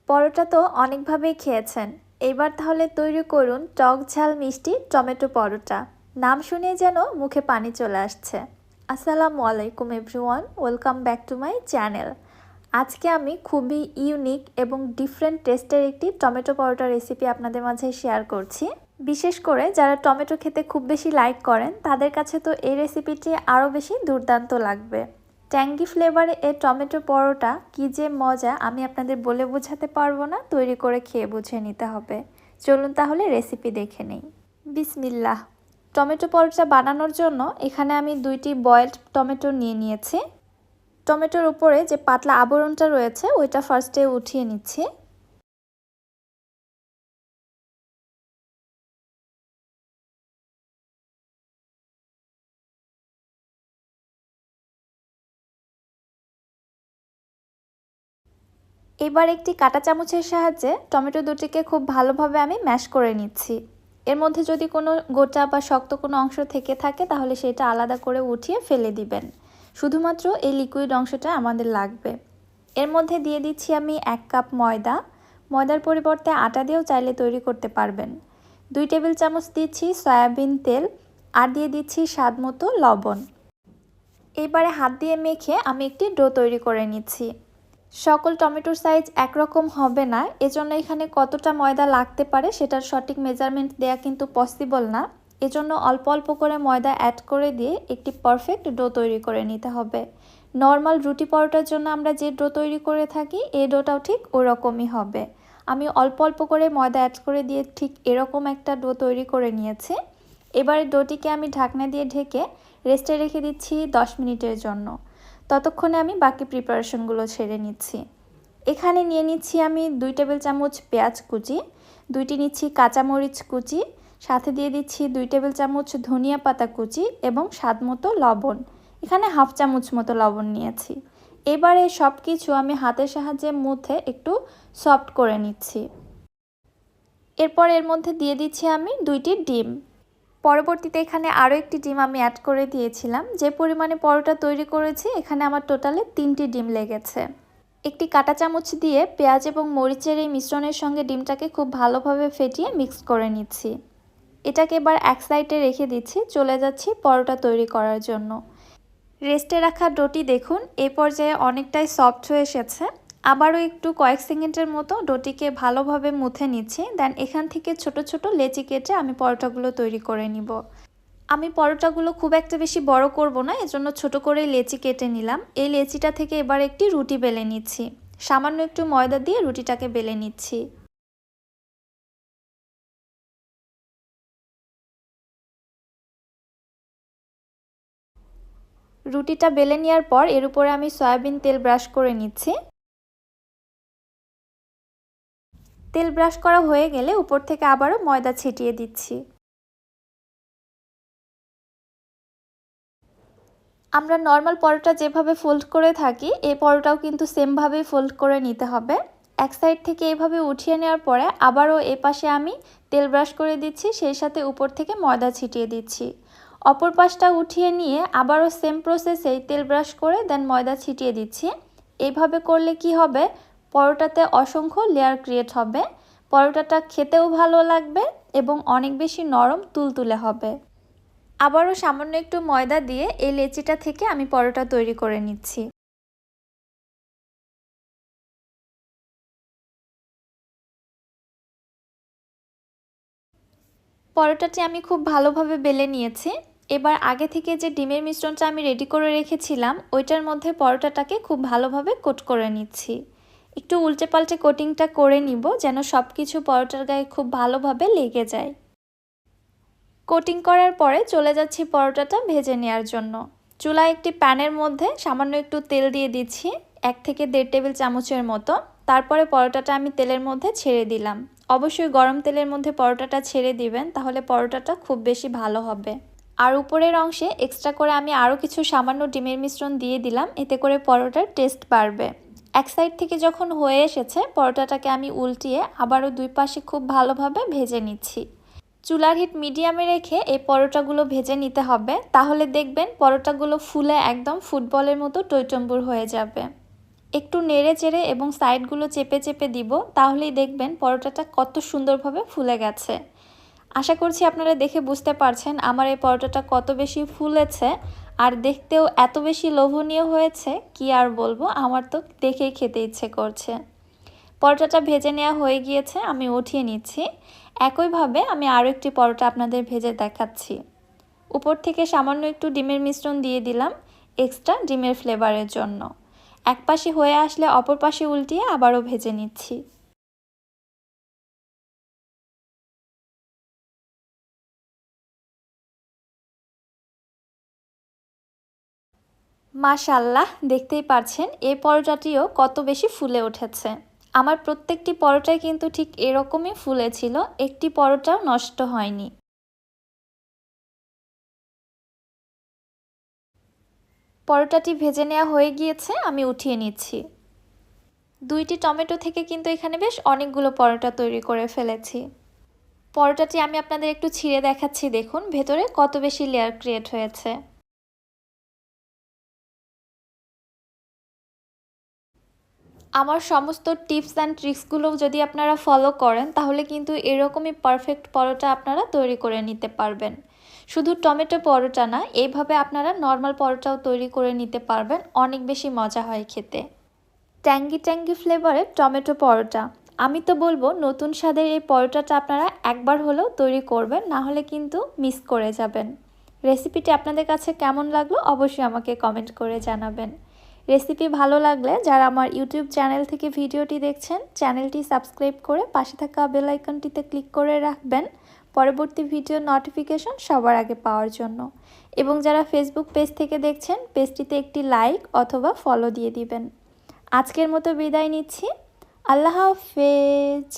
পরোটা তো অনেকভাবেই খেয়েছেন। এইবার তাহলে তৈরি করুন টক ঝাল মিষ্টি টমেটো পরোটা। নাম শুনেই যেন মুখে পানি চলে আসছে। আসসালামু আলাইকুম everyone, welcome back to my channel. আজকে আমি খুবই ইউনিক এবং ডিফারেন্ট টেস্টের একটি টমেটো পরোটা রেসিপি আপনাদের মাঝে শেয়ার করছি। বিশেষ করে যারা টমেটো খেতে খুব বেশি লাইক করেন তাদের কাছে তো এই রেসিপিটি আরও বেশি দুর্দান্ত লাগবে। ট্যাঙ্গি ফ্লেভারে এই টমেটো পরোটা কী যে মজা আমি আপনাদের বলে বোঝাতে পারবো না, তৈরি করে খেয়ে বুঝে নিতে হবে। চলুন তাহলে রেসিপি দেখে নেই। বিসমিল্লাহ। টমেটো পরোটা বানানোর জন্য এখানে আমি 2টি বয়েলড টমেটো নিয়ে নিয়েছি। টমেটোর উপরে যে পাতলা আবরণটা রয়েছে ওইটা ফার্স্টে উঠিয়ে নিচ্ছি। এবার একটি কাঁটা চামচের সাহায্যে টমেটো দুটিকে খুব ভালোভাবে আমি ম্যাশ করে নিচ্ছি। এর মধ্যে যদি কোনো গোটা বা শক্ত কোনো অংশ থেকে থাকে তাহলে সেটা আলাদা করে উঠিয়ে ফেলে দিবেন। শুধুমাত্র এই লিকুইড অংশটা আমাদের লাগবে। এর মধ্যে দিয়ে দিচ্ছি আমি 1 কাপ ময়দা। ময়দার পরিবর্তে আটা দিয়েও চাইলে তৈরি করতে পারবেন। 2 টেবিল চামচ দিচ্ছি সয়াবিন তেল, আর দিয়ে দিচ্ছি স্বাদ মতো লবণ। এবারে হাত দিয়ে মেখে আমি একটি ডো তৈরি করে নিচ্ছি। সকল টমেটোর সাইজ একরকম হবে না, এজন্য এখানে কতটা ময়দা লাগতে পারে সেটার সঠিক মেজারমেন্ট দেয়া কিন্তু পসিবল না। এজন্য অল্প অল্প করে ময়দা অ্যাড করে দিয়ে একটি পারফেক্ট ডো তৈরি করে নিতে হবে। নর্মাল রুটি পরোটার জন্য আমরা যে ডো তৈরি করে থাকি এই ডোটাও ঠিক ওরকমই হবে। আমি অল্প অল্প করে ময়দা অ্যাড করে দিয়ে ঠিক এরকম একটা ডো তৈরি করে নিয়েছি। এবারে ডোটিকে আমি ঢাকনা দিয়ে ঢেকে রেস্টে রেখে দিচ্ছি 10 মিনিটের জন্য। ততক্ষণে আমি বাকি প্রিপারেশনগুলো ছেড়ে নিচ্ছি। এখানে নিয়ে নিচ্ছি আমি 2 টেবিল চামচ পেঁয়াজ কুচি, 2টি নিচ্ছি কাঁচামরিচ কুচি, সাথে দিয়ে দিচ্ছি 2 টেবিল চামচ ধনিয়া পাতা কুচি এবং স্বাদ মতো লবণ। এখানে হাফ চামচ মতো লবণ নিয়েছি। এবারে সব কিছু আমি হাতের সাহায্যে মুথে একটু সফট করে নিচ্ছি। এরপর এর মধ্যে দিয়ে দিচ্ছি আমি 2টি ডিম। পরবর্তীতে এখানে আরও একটি ডিম আমি অ্যাড করে দিয়েছিলাম। যে পরিমাণে পরোটা তৈরি করেছি এখানে আমার টোটালে 3টি ডিম লেগেছে। একটি কাঁটা চামচ দিয়ে পেঁয়াজ এবং মরিচের এই মিশ্রণের সঙ্গে ডিমটাকে খুব ভালোভাবে ফেটিয়ে মিক্স করে নিচ্ছি। এটাকে এবার এক সাইডে রেখে দিচ্ছি, চলে যাচ্ছি পরোটা তৈরি করার জন্য। রেস্টে রাখা ডোটি দেখুন এই পর্যায়ে অনেকটাই সফট হয়ে এসেছে। আবারও একটু কয়েক সেকেন্ডের মতো ডোটিকে ভালোভাবে মুথে নিচ্ছি। দেন এখান থেকে ছোট ছোট লেচি কেটে আমি পরোটাগুলো তৈরি করে নিব। আমি পরোটাগুলো খুব একটা বেশি বড় করব না, এজন্য ছোট করেই লেচি কেটে নিলাম। এই লেচিটা থেকে এবার একটি রুটি বেলে নিচ্ছি। সামান্য একটু ময়দা দিয়ে রুটিটাকে বেলে নিচ্ছি। রুটিটা বেলে নেওয়ার পর এর উপরে আমি সয়াবিন তেল ব্রাশ করে নিচ্ছি। তেল ব্রাশ করা হয়ে গেলে উপর থেকে আবারও ময়দা ছিটিয়ে দিচ্ছি। আমরা নর্মাল পরোটা যেভাবে ফোল্ড করে থাকি এই পরোটাও কিন্তু সেমভাবেই ফোল্ড করে নিতে হবে। এক সাইড থেকে এইভাবে উঠিয়ে নেওয়ার পরে আবারও এপাশে আমি তেল ব্রাশ করে দিচ্ছি, সেই সাথে উপর থেকে ময়দা ছিটিয়ে দিচ্ছি। অপর পাশটা উঠিয়ে নিয়ে আবারও সেম প্রসেসেই তেল ব্রাশ করে দেন ময়দা ছিটিয়ে দিচ্ছি। এইভাবে করলে কি হবে, পরোটাতে অসংখ্য লেয়ার ক্রিয়েট হবে। পরোটাটা খেতেও ভালো লাগবে এবং অনেক বেশি নরম তুলতুলে হবে। আবারও সামান্য একটু ময়দা দিয়ে এই লেচিটা থেকে আমি পরোটা তৈরি করে নিচ্ছি। পরোটাটি আমি খুব ভালোভাবে বেলে নিয়েছি। এবার আগে থেকে যে ডিমের মিশ্রণটা আমি রেডি করে রেখেছিলাম ওইটার মধ্যে পরোটাটাকে খুব ভালোভাবে কোট করে নিচ্ছি। একটু উল্টে পাল্টে কোটিংটা করে নিব যেন সব কিছু পরোটার গায়ে খুব ভালোভাবে লেগে যায়। কোটিং করার পরে চলে যাচ্ছি পরোটাটা ভেজে নেওয়ার জন্য। চুলায় একটি প্যানের মধ্যে সামান্য একটু তেল দিয়ে দিচ্ছি, 1 থেকে 1.5 টেবিল চামচের মতো। তারপরে পরোটাটা আমি তেলের মধ্যে ছেড়ে দিলাম। অবশ্যই গরম তেলের মধ্যে পরোটাটা ছেড়ে দিবেন, তাহলে পরোটাটা খুব বেশি ভালো হবে। আর উপরের অংশে এক্সট্রা করে আমি আরও কিছু সামান্য ডিমের মিশ্রণ দিয়ে দিলাম, এতে করে পরোটার টেস্ট বাড়বে। এক সাইড থেকে যখন হয়ে এসেছে পরোটাটাকে আমি উল্টিয়ে আবারও দুই পাশে খুব ভালোভাবে ভেজে নিচ্ছি। চুলার হিট মিডিয়ামে রেখে এই পরোটাগুলো ভেজে নিতে হবে, তাহলে দেখবেন পরোটাগুলো ফুলে একদম ফুটবলের মতো টইটম্বুর হয়ে যাবে। একটু নেড়ে চেড়ে এবং সাইডগুলো চেপে চেপে দিব, তাহলেই দেখবেন পরোটাটা কত সুন্দরভাবে ফুলে গেছে। আশা করছি আপনারা দেখে বুঝতে পারছেন আমার এই পরোটাটা কত বেশি ফুলেছে আর দেখতেও এত বেশি লোভনীয় হয়েছে, কি আর বলবো, আমার তো দেখেই খেতে ইচ্ছে করছে। পরোটাটা ভেজে নেওয়া হয়ে গিয়েছে, আমি উঠিয়ে নিচ্ছি। একইভাবে আমি আরও একটি পরোটা আপনাদের ভেজে দেখাচ্ছি। উপর থেকে সামান্য একটু ডিমের মিশ্রণ দিয়ে দিলাম এক্সট্রা ডিমের ফ্লেভারের জন্য। এক পাশে হয়ে আসলে অপর পাশে উল্টিয়ে আবারও ভেজে নিচ্ছি। মাশাআল্লাহ, দেখতেই পারছেন এই পরোটাটিও কত বেশি ফুলে উঠেছে। আমার প্রত্যেকটি পরোটাই কিন্তু ঠিক এরকমই ফুলেছিল, একটি পরোটাও নষ্ট হয়নি। পরোটাটি ভেজে নেওয়া হয়ে গিয়েছে, আমি উঠিয়ে নিচ্ছি। দুইটি টমেটো থেকে কিন্তু এখানে বেশ অনেকগুলো পরোটা তৈরি করে ফেলেছি। পরোটাটি আমি আপনাদের একটু ছিঁড়ে দেখাচ্ছি, দেখুন ভেতরে কত বেশি লেয়ার ক্রিয়েট হয়েছে। আমার সমস্ত টিপস অ্যান্ড ট্রিক্সগুলো যদি আপনারা ফলো করেন তাহলে কিন্তু এরকমই পারফেক্ট পরোটা আপনারা তৈরি করে নিতে পারবেন। শুধু টমেটো পরোটা না, এইভাবে আপনারা নর্মাল পরোটাও তৈরি করে নিতে পারবেন, অনেক বেশি মজা হয় খেতে। ট্যাঙ্গি ট্যাঙ্গি ফ্লেভারের টমেটো পরোটা, আমি তো বলবো নতুন স্বাদের এই পরোটাটা আপনারা একবার হলেও তৈরি করবেন, না হলে কিন্তু মিস করে যাবেন। রেসিপিটি আপনাদের কাছে কেমন লাগলো অবশ্যই আমাকে কমেন্ট করে জানাবেন। রেসিপি ভালো লাগলে যারা আমার ইউটিউব চ্যানেল থেকে ভিডিওটি দেখছেন, চ্যানেলটি সাবস্ক্রাইব করে পাশে থাকা বেল আইকনটিতে ক্লিক করে রাখবেন পরবর্তী ভিডিও নোটিফিকেশন সবার আগে পাওয়ার জন্য। এবং যারা ফেসবুক পেজ থেকে দেখছেন, পেজটিতে একটি লাইক অথবা ফলো দিয়ে দিবেন। আজকের মতো বিদায় নিচ্ছি। আল্লাহ হাফেজ।